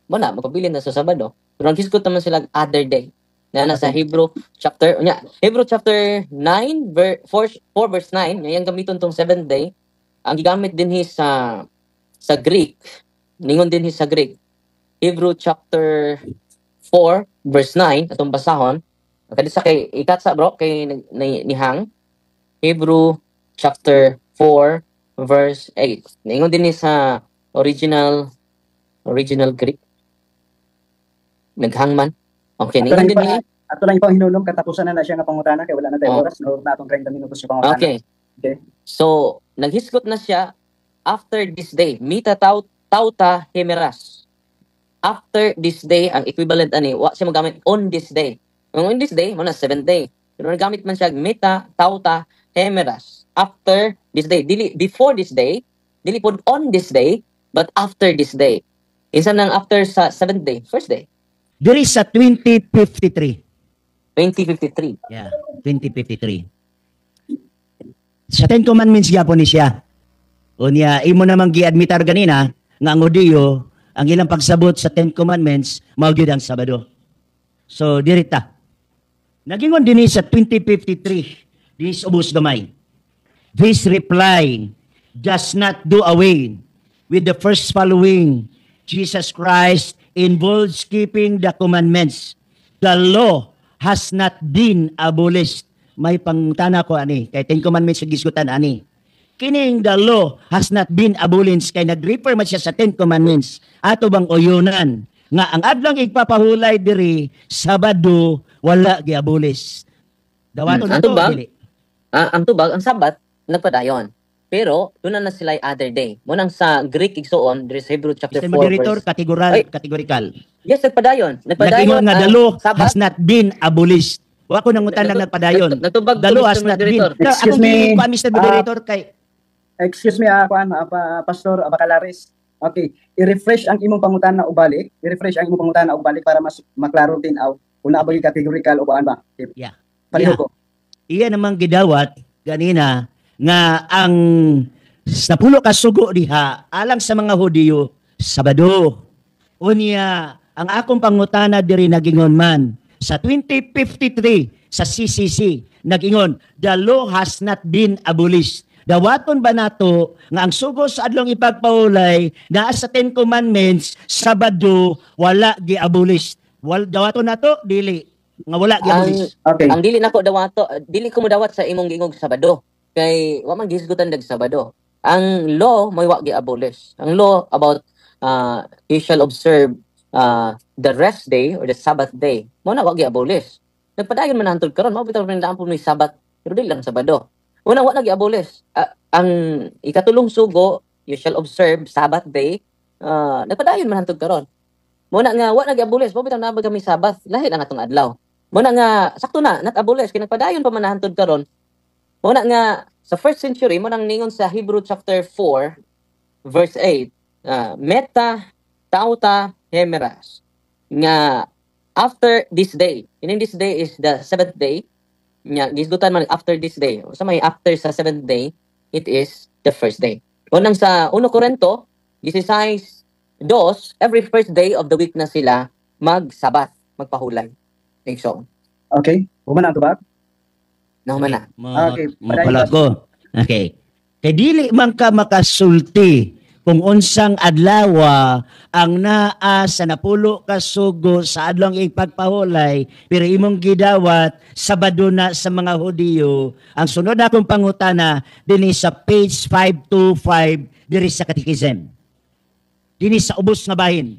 magpabilin na sa Sabado. Pero nagisgot naman sila other day. Na nasa Hebrew chapter 9 4 verse 9, yung gamiton tong 7th day, ang gigamit din sa Greek. Ningon din sa Greek. Hebrew chapter 4 verse 9 atong basahon. Kadi sa kay ikatsa bro kay nihang Hebrew chapter 4 verse 8. Ningon din sa original Greek. Naghangman. Okay, ningon din ni. Ato lang ipang hinulong katapusan na siya nga pangutana kay wala na tayo oras no natong 30 minutos yung pangutana. Okay. Okay. So, naghisgot na siya after this day. Mita tauta hemeras. After this day, ang equivalent ani, wa siya magamit on this day. Ang on this day, muna 7th day. Pero nagamit man siya mita tauta hemeras. After this day, dili before this day, dili pod on this day, but after this day. Isa nang after sa 7th day, first day. Diri sa 2053. 2053. Yeah, 2053. Sa Ten Commandments gyapon ni siya. Unya imo namang gi-admitar ganina nga ang Hudiyo ang ilang pagsabot sa Ten Commandments mao gyud ang Sabado. So dirita. Nagingon dinhi sa 2053 dinis ubos gamay. This reply does not do away with the first following. Jesus Christ involves keeping the commandments. The law has not been abolished. May pangtana ko ani kay Ten Commandments sa gisgutan ani. Kining the law has not been abolished kay nag-refer man siya sa Ten Commandments. Ato bang uyunan nga ang adlong igpapahulay diri Sabado wala giabolish. Dawaton na to dili. Ang tubag ang Sabat nagpadayon. Pero doon na sila other day. Munang sa Greek igsoon diri sa Hebrew chapter 4 Moderator, verse. categorical. Yes, nagpadayon. Nagingon nga the law Sabat. has not been abolished. Wa ko nangutan lang nagpadayon. Nagtubag The law has not been. Excuse Ako me, pa Mr. Moderator kay Excuse me, Pastor Abacalaris. Okay, i-refresh ang imong pangutana ubalik. I-refresh ang imong pangutana ubalik para mas maklaro din aw una ba yung categorical o baan ba? Yeah. Palihog ko. Iya namang gidawat ganina nga ang sa pulo ka sugo diha alang sa mga Hudiyo Sabado. Unya ang akong pangutana diri nagingon man sa 2053 sa CCC nagingon the law has not been abolished. Dawaton ba nato nga ang sugo sa adlong ipagpaulay naa sa Ten Commandments Sabado wala gi-abolish? Dawaton nato dili nga wala gi-abolish. Okay. Ang dili nako dawato, dili ko mo dawat sa imong gingog Sabado. Kay wa man gisgutan dag Sabado. Ang law may wa gi-abolish. Ang law about you shall observe the rest day or the Sabbath day. Mo na wa gi-abolish. Nagpadayon man hantod karon mao bitaw rin daan po may Sabat pero dili lang Sabado. Una wa na gi-abolish. Ang ikatulong sugo you shall observe Sabbath day. Nagpadayon man hantod karon. Mo na nga wa nag-abolish, mo bitaw na ba kami Sabbath, lahi na nga tong adlaw. Mo na nga sakto na nag-abolish kay nagpadayon pa man hantod karon. Mo na nga sa first century mo nang ningon sa Hebrew chapter 4 verse 8, meta tauta hemeras nga after this day. Meaning this day is the seventh day. Nga gisgutan man after this day. Sa may after sa seventh day, it is the first day. Unang sa 1 Corinto 16:2, every first day of the week na sila mag-sabat, magpahulay. Okay, so. Okay. Human na ito ba? Nahuman na. Okay. Mapala ko. Okay. Kay dili man ka makasulti kung unsang adlaw ang naa sa napulo ka sugo sa adlong ipagpahulay pero imong gidawat Sabado na sa mga Hudiyo. Ang sunod akong pangutana dinhi sa page 525 diri sa Catechism. Dinhi sa ubos nga bahin.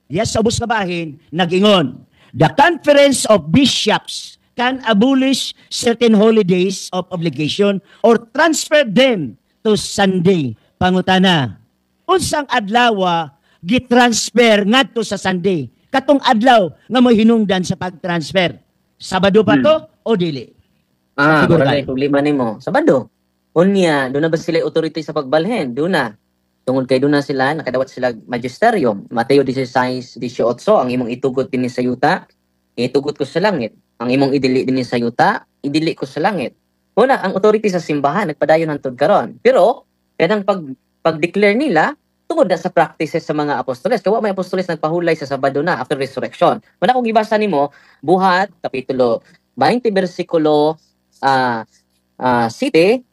Yes, sa ubos nga bahin nag-ingon, the Conference of Bishops can abolish certain holidays of obligation or transfer them to Sunday. Pangutana, unsang adlaw gitransfer ngadto sa Sunday? Katong adlaw nga mo hinungdan sa pagtransfer. Sabado pa to o dili? Siguro kay problema nimo. Sabado. Unya, do na ba sila authority sa pagbalhin? Do na. Tungod kay do na sila nakadawat sila magisterium. Mateo 16:18 ang imong itugot dinhi sa yuta, itugot ko sa langit. Ang imong idili dinhi sa yuta, idili ko sa langit. Una, ang authority sa simbahan nagpadayon hantod karon. Pero kanang pag-declare nila tungod na sa practices sa mga apostoles. Kaya may apostoles nagpahulay sa Sabado na after resurrection. Muna kung ibasa nimo, Buhat, Kapitulo 20, versikulo 7,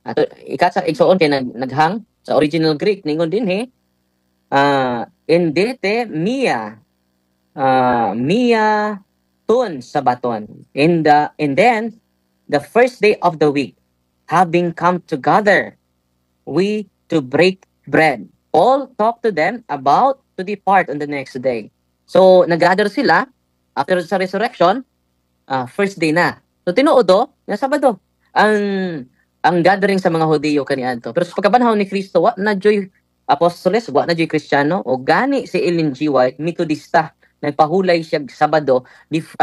ato ikatsa igsoon kay naghang sa original Greek ningon dinhi, endete mia tun sabaton. And then the first day of the week, having come together, we to break bread. All talk to them about to depart on the next day. So, nag-gather sila after sa resurrection, first day na. So, tinuod do, na Sabado. Ang gathering sa mga Hudiyo kaniadto. Pero sa pagkabanhaw ni Kristo, wa na joy apostoles, wa na joy Kristiyano, o gani si Ellen G. White, Methodista, nagpahulay siya Sabado,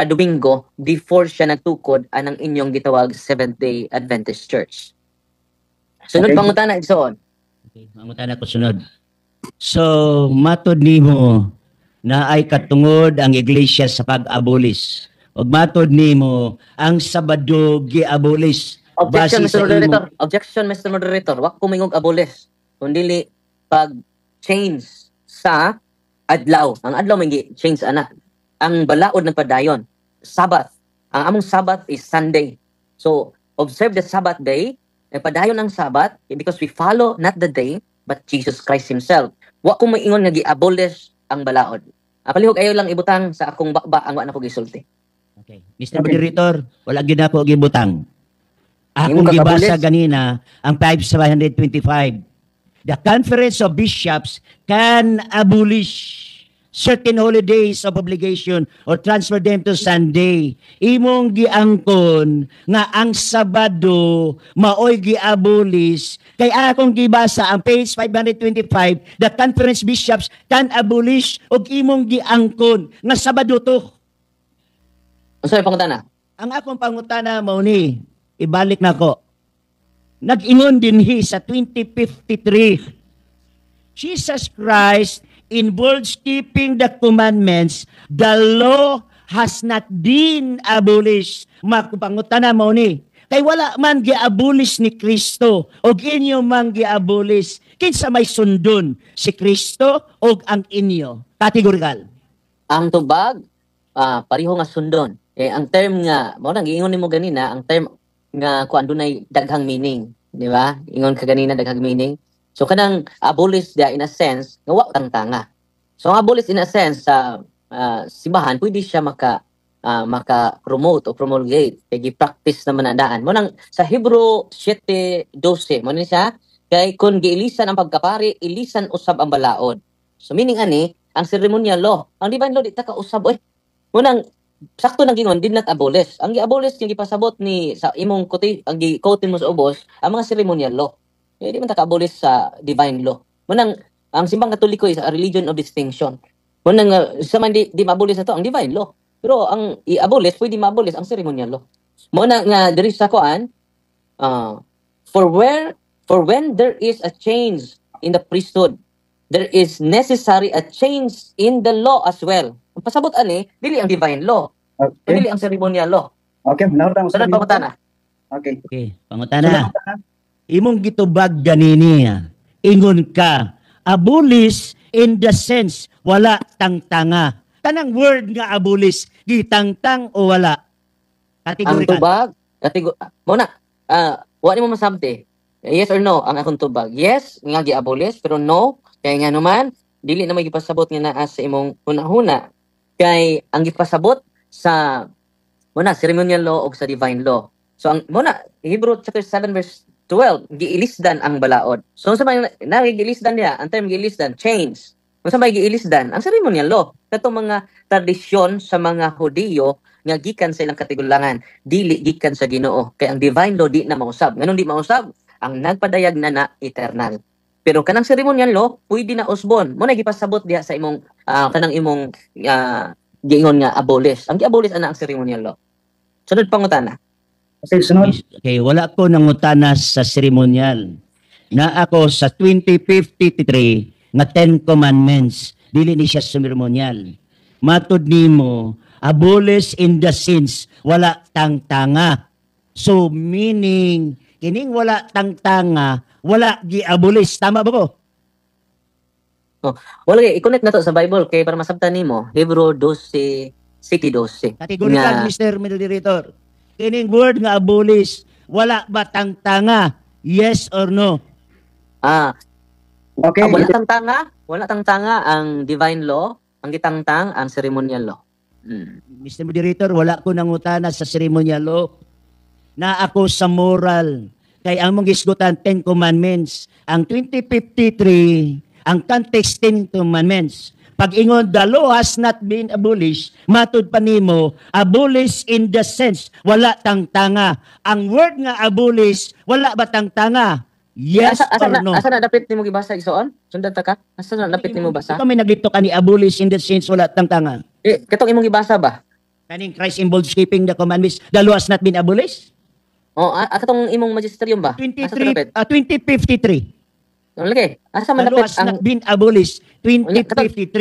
Domingo, before siya natukod anang inyong gitawag Seventh-day Adventist Church. Sunod pangutana igsoon. Okay, pangutana ko sunod. So, matod nimo na ay katungod ang iglesia sa pag-abolish. Ug matod nimo ang Sabado gi-abolish. Objection, Mr. Moderator. Objection, Mr. Moderator. Wa ko mingog abolish. Kundi pag-change sa adlaw. Ang adlaw may change ana. Ang balaod nagpadayon. Sabbath. Ang among Sabbath is Sunday. So, observe the Sabbath day. Nagpadayon ang Sabbath because we follow not the day but Jesus Christ Himself. Wa ko maingon nga gi-abolish ang balaod. Palihog ayo lang ibutang sa akong bakba ang wa na ko gisulti. Okay. Mr. Moderator, wala gyud ako gibutang. Akong gibasa ganina ang 525. The Conference of Bishops can abolish certain holidays of obligation or transfer them to Sunday. Imong giangkon nga ang Sabado maoy gi-abolish. Kay akong gibasa ang page 525, the Conference Bishops can abolish ug imong giangkon nga Sabado to. Unsay pangutana? Ang akong pangutana mao ni ibalik na ko. Nag-ingon dinhi sa 2053. Jesus Christ involves keeping the commandments. The law has not been abolished. Makupangutana mo ni. Kay wala man gi-abolish ni Kristo o inyo man gi-abolish. Kinsa may sundon si Kristo o ang inyo? Kategorikal. Ang tubag, pariho nga sundon. Ang term nga, mo nang giingon nimo ganina, ang term nga kuan dunay daghang meaning, di ba? Ingon ka ganina daghang meaning. So kanang abolish dia in a sense nga wa kang tanga. So abolish in a sense sa simbahan pwede siya maka-promote o promulgate kay practice naman na daan. Mo nang sa Hebrew 7:12 mo ni siya kay kun giilisan ang pagkapari, ilisan usab ang balaod. So meaning ani ang ceremonial law, ang divine law di ta ka usab mo nang sakto nang gingon did not abolish. Ang gi-abolish yung gipasabot ni sa imong ang gi-quote mo sa ubos ang mga ceremonial law. Di man ta ka-abolish sa divine law. Munang ang simbang Katoliko is a religion of distinction. Muna nga, sa man di ma-abolish na to, ang divine law. Pero ang i-abolish, pwede ma-abolish ang ceremonial law. Muna nga, diri sa kuan, for when there is a change in the priesthood, there is necessary a change in the law as well. Ang pasabot ani, dili ang divine law, Okay. dili ang ceremonial law. Okay, naurta mo Sunod pa na. Okay. Okay, pangutana. Imong gitubag ganini, ingon ka, abolish in the sense, wala tangtanga. Tanang word nga abolish, gitangtang o wala? Ang Kategorikal. tubag, muna, wala mo masabti. Yes or no, ang akong tubag. Yes, nga gi-abolish, pero no, kaya nga naman, dili na may gipasabot nga naa sa imong hunahuna. Kay ang gipasabot sa muna ceremonial law o sa divine law. So ang muna Hebrew chapter 7 verse 12 giilisdan ang balaod. So sa may nagiilisdan niya, ang term giilisdan change. Kung sa may giilisdan ang ceremonial law, katong mga tradisyon sa mga Hudiyo nga gikan sa ilang katigulangan, dili gikan sa Ginoo. Kay ang divine law di na mausab. Nganong di mausab? Ang nagpadayag na eternal. Pero kanang ceremonial law, pwede na usbon. Mo na gipasabot diha sa imong kanang imong giingon nga abolish. Ang gi-abolish ana ang ceremonial law. Sunod pangutana. Okay, sunod. Okay, wala ko nangutana sa seremonyal. Na ako sa 2053 nga 10 commandments, dili ni siya seremonyal. Matud nimo, abolish in the sense, wala tangtanga. So meaning, kining wala tangtanga, wala gi-abolish. Tama ba ko? Wala kay i-connect na to sa Bible kay para masabtan nimo Hebrew 12 City 12. Kategorikal, Nga- Mr. Moderator. Kining word nga abolish, wala ba tangtanga? Yes or no? Okay. Wala tangtanga ang divine law, ang gitangtang ang ceremonial law. Mr. Moderator, wala ko nangutana sa ceremonial law. Na ako sa moral. Kay ang mong gisgutan 10 commandments. Ang 2053, ang context 10 commandments. Pag ingon, the law has not been abolished, matud pa nimo, abolish in the sense, wala tangtanga. Ang word nga abolish, wala ba tangtanga? Yes or no? Asa na dapat nimo gibasa igsoon? Sundan ta ka? Asa na dapat nimo basa? Ikaw may naglito ka ni abolish in the sense, wala tangtanga. Katong imong gibasa ba? Kaning Christ involves keeping the commandments, the law has not been abolished? Katong imong magisterium ba? Asa ta dapat? 2053. Lagi. Asa man The law dapat has ang not been abolished. 2053.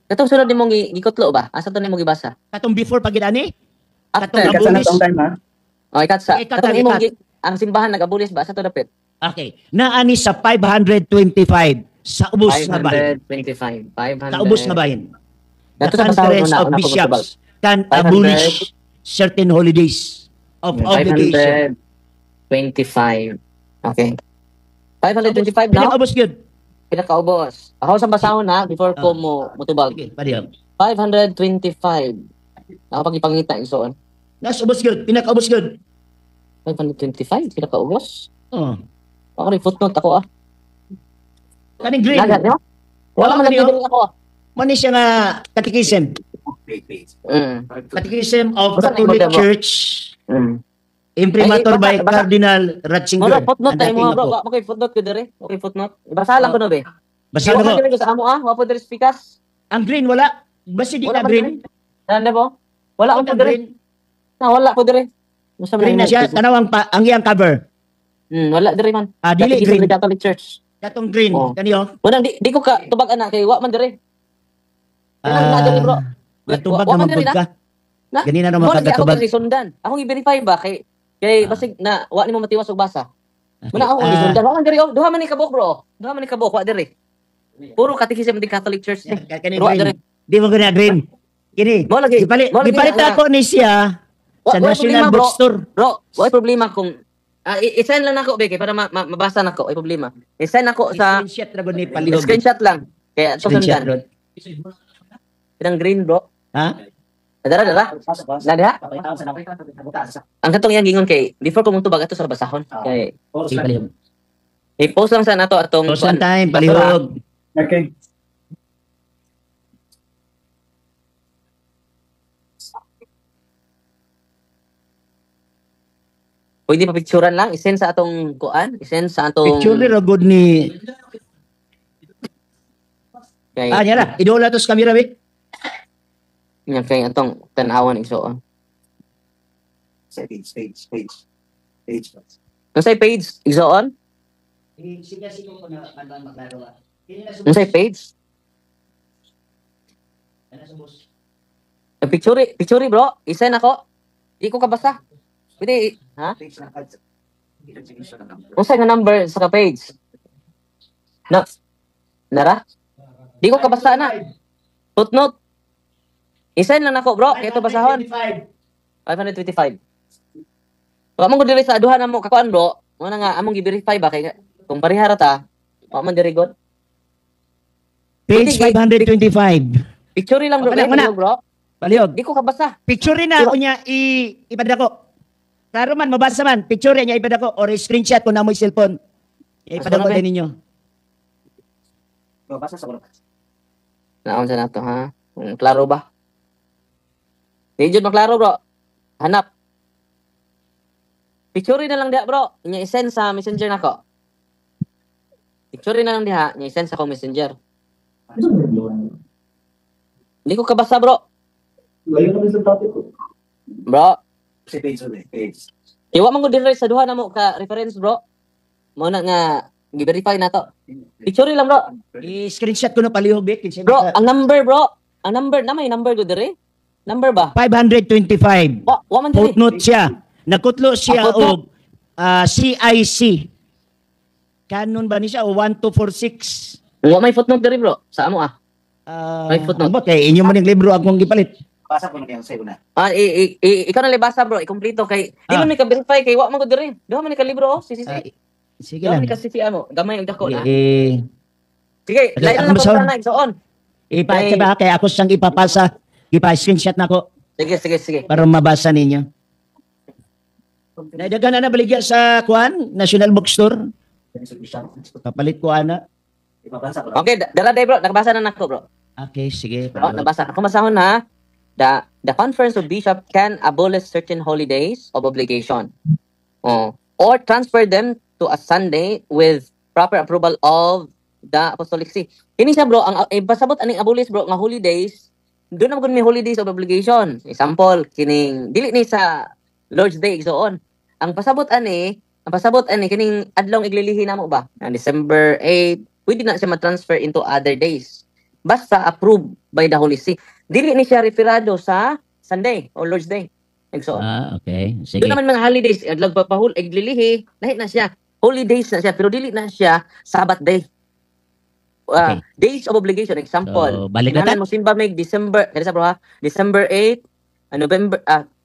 katong sunod nimong gikutlo ba? Asa to nimo gibasa? Katong before pagidani? After. Katong Ikat sa abolish. natong time, ha? Ikatsa. Ikat, Katong imong ikat. ang simbahan nag-abolish ba? Asa to dapat? Okay. Naani sa 525 sa ubos nga bahin. 525. 500. Sa ubos nga bahin. The Dato sa basahon Conference na of una ko Bishops can 500. abolish certain holidays of obligation. 525. Okay. 525 no? Pinakaubos yun. Pinakaubos. Ako sa basahon na before ko mo mutubag. Sige, padiyo. 525. Nakapagipangita isoon. Nas ubos yun. Pinakaubos yun. 525 pinakaubos. Oh. Ako rin footnote ako ah. Kaning green. Nagat niyo? Wala man Kanino? nagpidin ako ah. Mani siya nga catechism. Catechism of Basta Catholic nagmodemo. Church. Imprimatur by Ay, basta- Cardinal Wala, Ratzinger. footnote Ang tayo dating mo bro. apo. Wala ko footnote ko dire. Okay footnote. Basa lang ko no be. Basta Wala ko. man sa amo ah. Wala po dire speakers. Ang green wala. Basta di Wala na man green. Nanda po? Wala Ang ko dire. green. Wala ko dire. Basta Green na siya. Tanawang pa. Ang iyang cover. Wala dire man. Ah, dili Catechism green. of the Catholic Church. Katong green. Oh. Kaniyo. Wala di ko ka tubag ana kay wa man dire. Kailangan na dire bro. Matubag Wa naman man dire pod ka. Na? Ganina naman Mo lagi ako kagatubag. kasi sundan. Akong i-verify ba kay basig na wa nimo matiwas og basa. Muna ako sundan. Wa man dire duha man ni kabok bro. Duha man ni kabok wa dire. Puro catechism of the Catholic Church. Kani Pero wa green. dire. Di mo gina green. Kini. Mo lagi. Gipalit ako ni siya sa Wa National problema, bro. Bookstore. Bro, wa problema kung i-send lang nako beke para mabasa nako. Ay problema. I-send nako sa Screenshot ra gud ni palihog. screenshot lang. Kaya to Screenshot sundan. ron. Pinang green bro. Ha? Dara. Na diha. Ang katong yang gingon kay before ko mong tubag ato sa basahon. Kay Si palihog. i-post lang sa nato atong Post lang time palihog. Okay. Pwede pa picturean lang, i-send sa atong kuan, i-send sa atong Picture ra gud ni. kay Ah, niya ra. Idola to sa camera, Vic. Nya kay atong tan-awan igsoon. Say page. Unsay page igsoon? Sige ko na maklaro. Unsay page? Picture bro, isend ako. Di ko kabasa. Pwede, ha? Unsay nga number sa page? Nara? Di ko kabasa na. Footnote. Isend lang nako bro, kay ito basahon. 525. Wa man ko diri sa aduhan namo kakuan bro. Mo na nga among gi-verify ba kay kung parihara ta, wa man diri god. Page 525. Picture lang bro, bro. Palihog. Di ko kabasa. Picture na ako niya ipadala ko. Klaro man, mabasa man. Picture niya ipadala ko or screenshot ko na mo yung cellphone. Ipadala ko din ninyo. Basa sa kuno. Naon sa nato ha? Klaro ba? Di jud maklaro bro. Hanap. Picture na lang diha bro. Nya i-send sa Messenger nako. Picture na lang diha, nya i-send sa ko Messenger. Hindi ko kabasa bro. Layo na sa topic ko. Bro, Si page. iwa man ko dire sa duha na mo ka reference bro. Mo na nga gi-verify na to. Picture lang bro. I-screenshot ko na palihog, Vic. Bro, ang number bro. Ang number na may number ko dire. Number ba? 525. Wa man dire. Footnote siya. Nagkutlo siya footnote. og CIC. Canon ba ni siya o 1246? Wa may footnote dire bro. Sa amo ah. May footnote. Ambot kay inyo man yung libro akong gipalit. Basa ko na kayo sa una. Ikaw na libasa bro, i-complete kay di man mi ka verify kay wa man ko dire. Duha man ni ka libro oh, si. Sige Duha lang. man ni ka si ano, gamay ang dako na. Okay, Sige, lain na ako ko ba, na igsoon. Ipa kay ako siyang ipapasa. Ipa-screenshot na ko Sige. para mabasa ninyo. Naidagan na baligya sa kuan, National Bookstore. Kapalit ko ana. Ibabasa ko. Okay, dala day bro, nakabasa na nako bro. Okay, sige. Nabasa. Ako masahon ha. The Conference of Bishops can abolish certain holidays of obligation. Or transfer them to a Sunday with proper approval of the Apostolic See. Kini siya bro, ang pasabot aning abolish bro nga holidays, doon naman may holidays of obligation. Example, kining dili ni sa Lord's Day igsoon. Ang pasabot ani kining adlong iglilihi namo ba? December 8, pwede na siya ma-transfer into other days. Basta approved by the Holy See. Dili ni siya referado sa Sunday or Lord's Day. Igsoon. Okay. Sige. Doon naman mga holidays, adlag papahul, iglilihi, lahi na siya. Holidays na siya, pero dili na siya Sabbath day. Okay. Days of obligation, example. So, balik na Kinahanglan mo simba may December, December 8,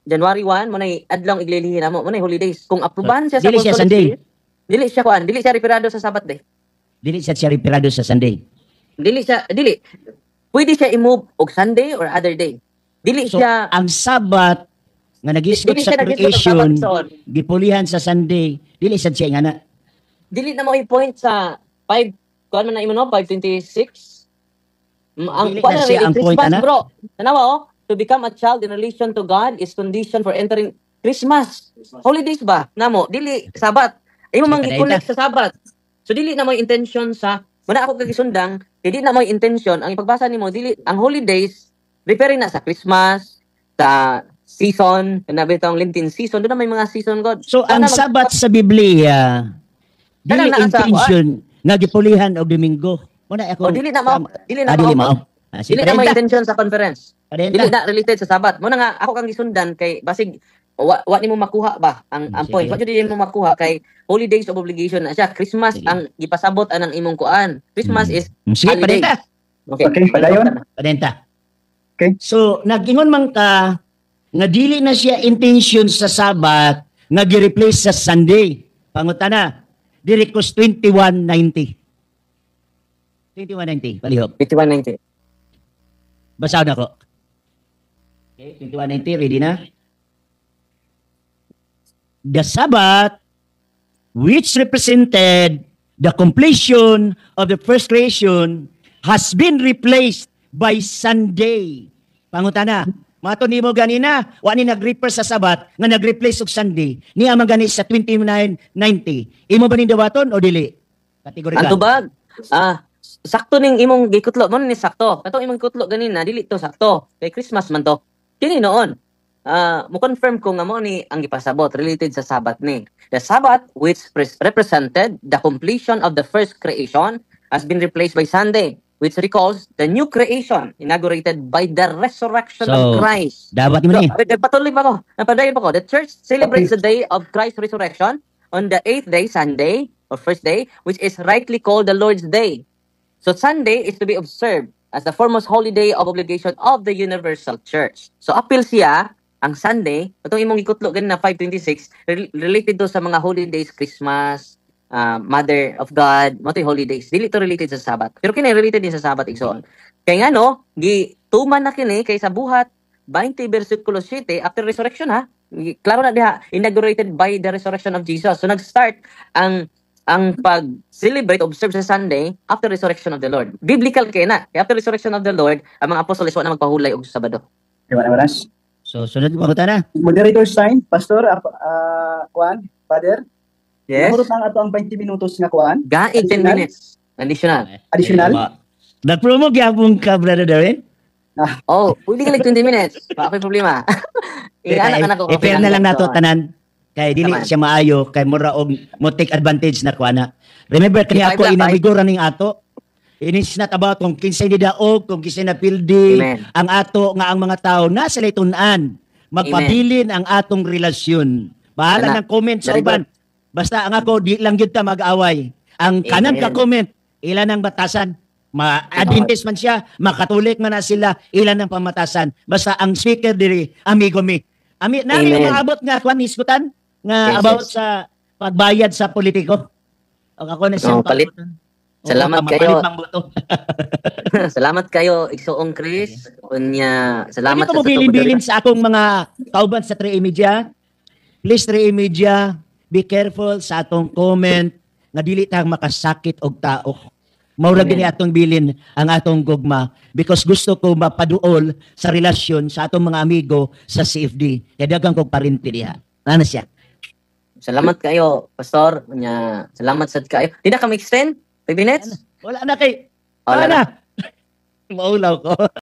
January 1, mo na adlong iglilihi na mo na holidays. Kung aprubahan siya sa Dili siya Apostolic Sunday. See, dili siya referado sa Sabbath day. Dili siya referado sa Sunday. Dili. Pwede siya i-move og Sunday or other day. Dili So, siya ang Sabat nga nagisgot Dili sa siya nagisgot sa creation, Sabbath, gipulihan sa Sunday, dili sad siya nga na. dili na mo i-point sa 5, kuan man na imo no, 526. Ang Dili kuan na na siya ang point, Christmas ana? bro. Tanawa oh, to become a child in relation to God is condition for entering Christmas. Holidays ba? Namo, dili Sabat. Imo man Sige, gi-connect sa Sabat. So dili na mo intention sa muna ako kagisundang, dili na mo intention ang ipagbasa nimo dili ang holidays referring na sa Christmas, sa season, na bitong Lenten season, doon na may mga season God. So ang Sabat sa Biblia, dili Kana na sa intention nga gipulihan og Domingo. Muna ako. O dili na mo, dili na Dili mo. mao. Si Dili na mo Parenta. intention sa conference. Dili Parenta. na related sa Sabat. Mo na nga ako kang gisundan kay basig wa nimo makuha ba ang Sige. point. Wa jud mo makuha kay holidays of obligation na siya. Christmas Sige. ang gipasabot anang imong kuan. Christmas is Sige, holiday. Parenta. Okay, padayon. Parenta. Okay. So, nagingon man ka nga dili na siya intention sa Sabat nga gi-replace sa Sunday. Pangutana, diri kos 2190. 2190, palihog. 5190. Basaw na ko. Okay, 2190, ready na? The Sabbath, which represented the completion of the first creation, has been replaced by Sunday. Pangutana, mato nimo ganina, wa ni nag-refer sa Sabbath nga nag-replace og Sunday. Niya man gani sa 2990. Imo ba ni dawaton o dili? Ang Kategorikal. tubag. sakto ning imong gikutlo mo ni sakto. Katong imong gikutlo ganina dili to sakto. Kay Christmas man to. Kini noon. Mo confirm ko nga mo ni ang gipasabot related sa Sabbath ni. The Sabbath which represented the completion of the first creation has been replaced by Sunday, which recalls the new creation inaugurated by the resurrection of So, Christ. dapat mo ni. Patuloy pa ko. Napadayon pa ko. The church celebrates the day of Christ's resurrection on the 8th day, Sunday, or first day, which is rightly called the Lord's Day. So Sunday is to be observed as the foremost holiday of obligation of the Universal Church. So appeal siya, ang Sunday, itong imong ikutlo ganun na 526, related to sa mga holidays, Christmas, Mother of God, mga holidays. Dili to related sa Sabbath. Pero kini related din sa Sabbath, igsoon. Kaya nga no, tuman na kini kay sa buhat 20 versikulo 7 after resurrection ha. Klaro na diha, inaugurated by the resurrection of Jesus. So nag-start ang pag-celebrate, observe sa Sunday after resurrection of the Lord. Biblical kaya na. Kaya after resurrection of the Lord, ang mga apostoles wala na magpahulay og Sabado. Diba na oras? So, sunod mo na. Moderator's time, Pastor, kuan, Father. Yes? Nahurot na ato ang 20 minutos nga kuan. Gaig 10 minutes. Additional. Additional? Nag-promo gyapon ka, Brother Darwin? Oh, pwede ka like 20 minutes. Ako'y problema. Anak ko. I-fair na lang nato tanan. Kay dili Taman. siya maayo, kay mura og mo take advantage na kuana. Remember kani ako Five lang, inabigura ning ato. It is not about kung kinsay ni daog, kung kinsay na pildi, Amen. ang ato nga ang mga tao nasa laytun-an. Magpabilin ang atong relasyon. Bahala Anak. ng comment sa Very uban. Basta ang ako di lang gyud ta mag-away. Ang kanan Amen. ka comment, ilan ang batasan? Ma-Adventist man siya, makatolik man na sila, ilan ang pamatasan. Basta ang speaker diri, amigo mi. Nari Amen. maabot nga kwan hisgutan nga Yes, about yes. sa pagbayad sa politiko. O ako na siya. Palit. Salamat kayo. Salamat kayo, Igsoong Chris. Unya, salamat Salamat mo bilin-bilin sa akong mga kauban sa 3A Media. Please 3A Media, be careful sa atong comment nga dili tang makasakit og tao. Maura Amen. gini atong bilin ang atong gugma because gusto ko mapaduol sa relasyon sa atong mga amigo sa CFD. Kaya dagang kong parinti diha. Ano siya? Salamat kayo, Pastor. Unya, salamat sa kayo. Di na kami extend? 5 minutes? Wala na kay. Wala Wala na. Maulaw ko.